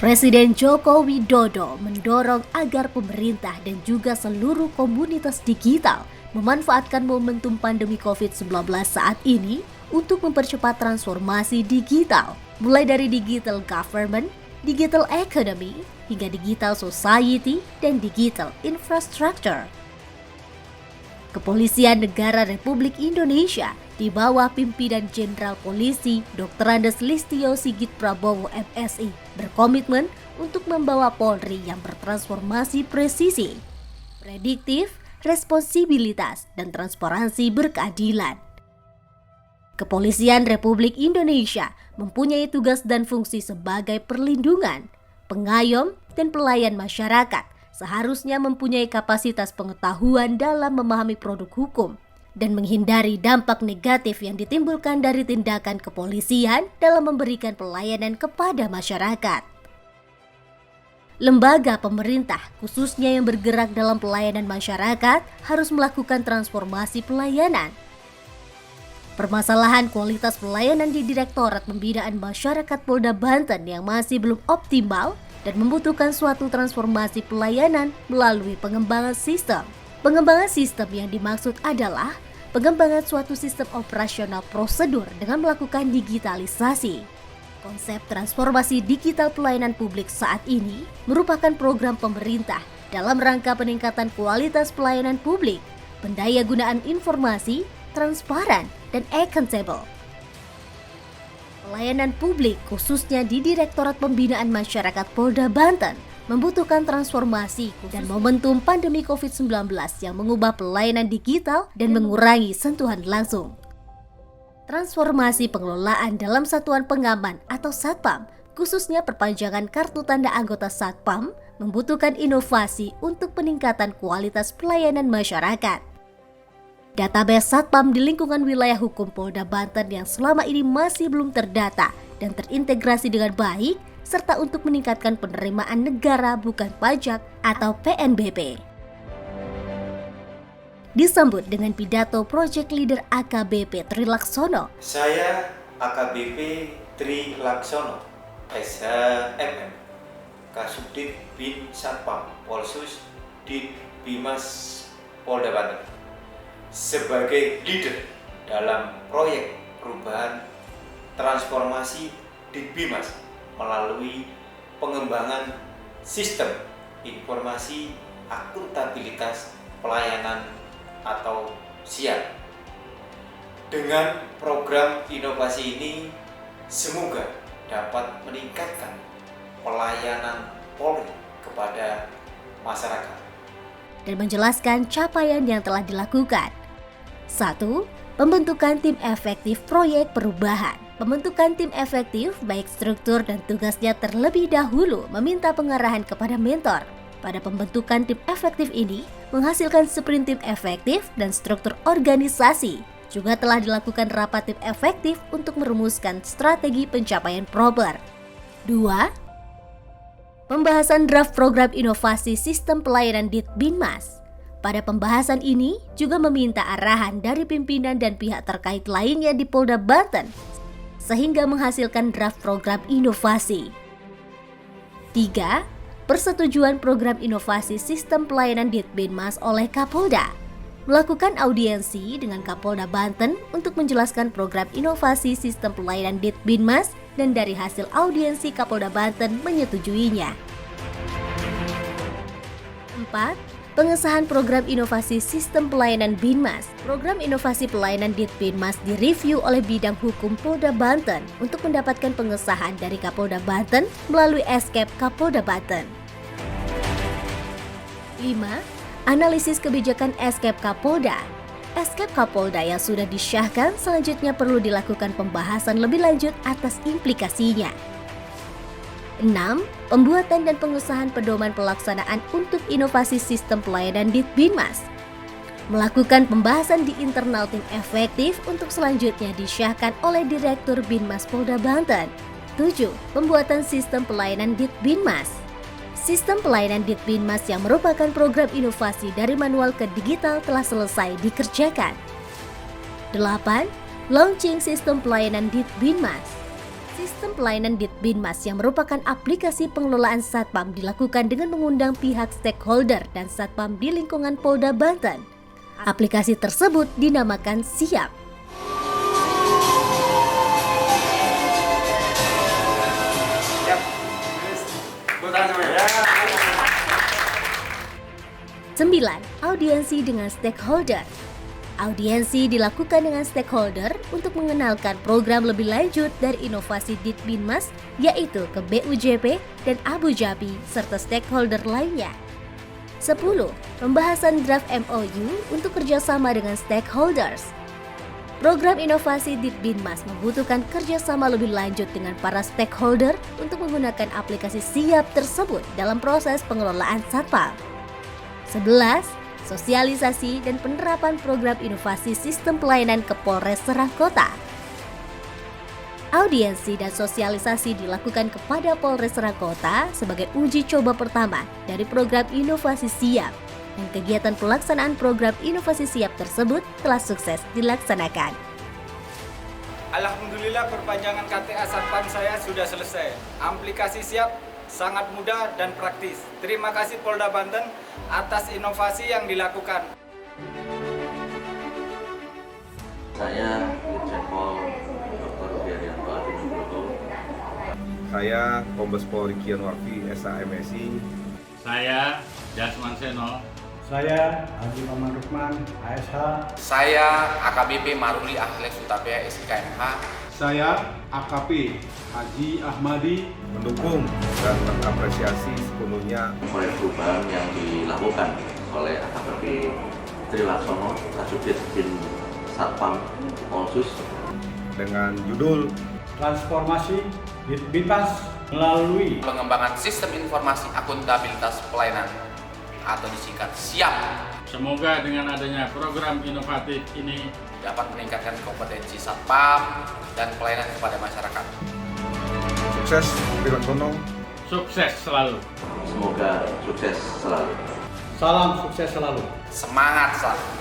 Presiden Joko Widodo mendorong agar pemerintah dan juga seluruh komunitas digital memanfaatkan momentum pandemi COVID-19 saat ini untuk mempercepat transformasi digital, mulai dari digital government, digital economy, hingga digital society, dan digital infrastructure. Kepolisian Negara Republik Indonesia di bawah pimpinan Jenderal Polisi Dr. Andes Listio Sigit Prabowo MSI berkomitmen untuk membawa Polri yang bertransformasi presisi, prediktif, responsibilitas, dan transparansi berkeadilan. Kepolisian Republik Indonesia mempunyai tugas dan fungsi sebagai perlindungan, pengayom, dan pelayan masyarakat, seharusnya mempunyai kapasitas pengetahuan dalam memahami produk hukum dan menghindari dampak negatif yang ditimbulkan dari tindakan kepolisian dalam memberikan pelayanan kepada masyarakat. Lembaga pemerintah, khususnya yang bergerak dalam pelayanan masyarakat, harus melakukan transformasi pelayanan. Permasalahan kualitas pelayanan di Direktorat Pembinaan Masyarakat Polda Banten yang masih belum optimal dan membutuhkan suatu transformasi pelayanan melalui pengembangan sistem. Pengembangan sistem yang dimaksud adalah pengembangan suatu sistem operasional prosedur dengan melakukan digitalisasi. Konsep transformasi digital pelayanan publik saat ini merupakan program pemerintah dalam rangka peningkatan kualitas pelayanan publik, pendayagunaan informasi, transparan, dan akuntabel. Pelayanan publik khususnya di Direktorat Pembinaan Masyarakat Polda Banten membutuhkan transformasi dan momentum pandemi COVID-19 yang mengubah pelayanan digital dan mengurangi sentuhan langsung. Transformasi pengelolaan dalam satuan pengaman atau Satpam, khususnya perpanjangan kartu tanda anggota Satpam, membutuhkan inovasi untuk peningkatan kualitas pelayanan masyarakat. Database Satpam di lingkungan wilayah hukum Polda Banten yang selama ini masih belum terdata dan terintegrasi dengan baik, serta untuk meningkatkan penerimaan negara bukan pajak atau PNBP. Disambut dengan pidato Project Leader AKBP Tri Laksono. Saya AKBP Tri Laksono, SHMM, Kasubdit Bin Satpam Polsus Dit Bimas Polda Banten, sebagai leader dalam proyek perubahan transformasi Dit Bimas melalui pengembangan sistem informasi akuntabilitas pelayanan atau SIAP. Dengan program inovasi ini, semoga dapat meningkatkan pelayanan Polri kepada masyarakat dan menjelaskan capaian yang telah dilakukan. 1. Pembentukan tim efektif proyek perubahan. Pembentukan tim efektif baik struktur dan tugasnya terlebih dahulu meminta pengarahan kepada mentor. Pada pembentukan tim efektif ini menghasilkan sprint tim efektif dan struktur organisasi. Juga telah dilakukan rapat tim efektif untuk merumuskan strategi pencapaian proper. 2. Pembahasan draft program inovasi sistem pelayanan Ditbinmas. Pada pembahasan ini juga meminta arahan dari pimpinan dan pihak terkait lainnya di Polda Banten sehingga menghasilkan draft program inovasi. 3. Persetujuan program inovasi sistem pelayanan Ditbinmas oleh Kapolda. Melakukan audiensi dengan Kapolda Banten untuk menjelaskan program inovasi sistem pelayanan Ditbinmas dan dari hasil audiensi Kapolda Banten menyetujuinya. 4. Pengesahan program inovasi sistem pelayanan Binmas. Program inovasi pelayanan Ditbinmas direview oleh bidang hukum Polda Banten untuk mendapatkan pengesahan dari Kapolda Banten melalui Eskep Kapolda Banten. 5. Analisis kebijakan Eskep Kapolda. Eskep Kapolda yang sudah disyahkan selanjutnya perlu dilakukan pembahasan lebih lanjut atas implikasinya. 6. Pembuatan dan pengesahan pedoman pelaksanaan untuk inovasi sistem pelayanan Ditbinmas. Melakukan pembahasan di internal tim efektif untuk selanjutnya disyahkan oleh Direktur Binmas Polda Banten. 7. Pembuatan sistem pelayanan Ditbinmas. Sistem pelayanan Ditbinmas yang merupakan program inovasi dari manual ke digital telah selesai dikerjakan. 8. Launching sistem pelayanan Ditbinmas. Sistem pelayanan Ditbinmas yang merupakan aplikasi pengelolaan Satpam dilakukan dengan mengundang pihak stakeholder dan Satpam di lingkungan Polda Banten. Aplikasi tersebut dinamakan Siap. Sembilan, audiensi dengan stakeholder. Audiensi dilakukan dengan stakeholder untuk mengenalkan program lebih lanjut dari inovasi Ditbinmas, yaitu ke BUJP dan Abu Dhabi serta stakeholder lainnya. 10. Pembahasan draft MOU untuk kerjasama dengan stakeholders. Program inovasi Ditbinmas membutuhkan kerjasama lebih lanjut dengan para stakeholder untuk menggunakan aplikasi Siap tersebut dalam proses pengelolaan Satpam. 11. Sosialisasi dan penerapan program inovasi sistem pelayanan ke Polres Serang Kota. Audiensi dan sosialisasi dilakukan kepada Polres Serang Kota sebagai uji coba pertama dari program inovasi Siap, dan kegiatan pelaksanaan program inovasi Siap tersebut telah sukses dilaksanakan. Alhamdulillah, perpanjangan KTA Satpam saya sudah selesai. Aplikasi Siap sangat mudah dan praktis. Terima kasih Polda Banten atas inovasi yang dilakukan. Saya Irjen Pol Dr. Herianto Adi Nugroho. Saya Kombes Pol Rikian Warfi, SH MSI. Saya Jasman Seno. Saya Haji Maman Rukman, ASH. Saya AKBP Maruli Ahlek Sutapea SIKMH. Saya AKP Haji Ahmadi, Mendukung dan mengapresiasi sepenuhnya Proyek perubahan yang dilakukan oleh AKBP Tri Laksono, Kasubdit Bin Satpam Polsus dengan judul Transformasi Ditbinmas melalui Pengembangan sistem informasi akuntabilitas pelayanan atau disingkat SIAP Semoga dengan adanya program inovatif ini dapat meningkatkan kompetensi Satpam dan pelayanan kepada masyarakat. sukses Pilaksono. sukses selalu. Semoga sukses selalu. salam sukses selalu. Semangat selalu.